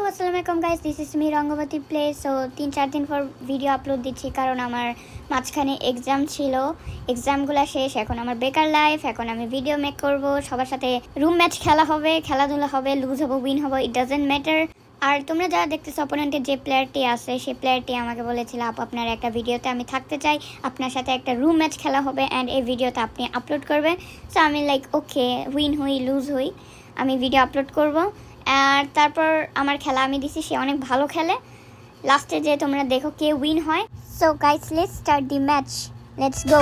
আসসালামু আলাইকুম guys, this is me Rangabati play. So 3-4 দিন পর ভিডিও আপলোড দিচ্ছি কারণ আমার মাঝখানে এক্সাম ছিল। এক্সামগুলো শেষ, এখন আমার বেকার লাইফ। এখন আমি ভিডিও মেক করব, সবার সাথে রুম ম্যাচ খেলা হবে, খেলাধুলা হবে, লুজ হবো উইন হবো, ইট ডাজেন্ট ম্যাটার। আর তোমরা যারা দেখতেছো, অপোনেন্টের যে প্লেয়ারটি আছে সেই প্লেয়ারটি আমাকে বলেছিল, আপু আপনার একটা ভিডিওতে আমি থাকতে চাই, আপনার সাথে একটা রুম ম্যাচ খেলা হবে অ্যান্ড এই ভিডিওতে আপনি আপলোড করবেন। সো আমি লাইক ওকে, উইন হই লুজ হই, আমি ভিডিও আপলোড করব। আর তারপর আমার খেলা আমি দিছি, সে অনেক ভালো খেলে। লাস্টে যে তোমরা দেখো কে উইন হয়। So guys, let's start the match, let's go.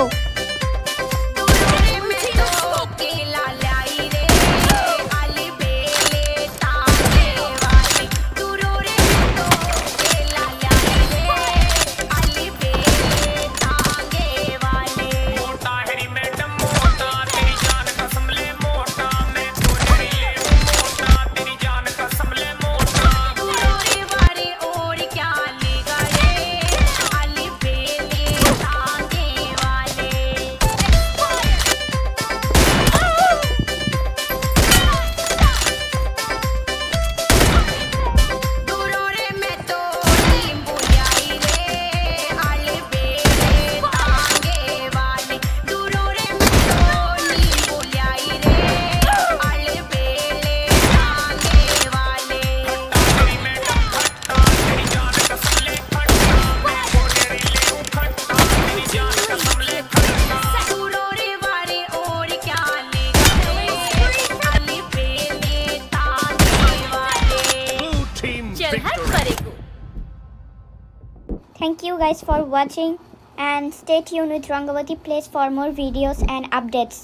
Thank you guys for watching and stay tuned with Rangavati Plays for more videos and updates.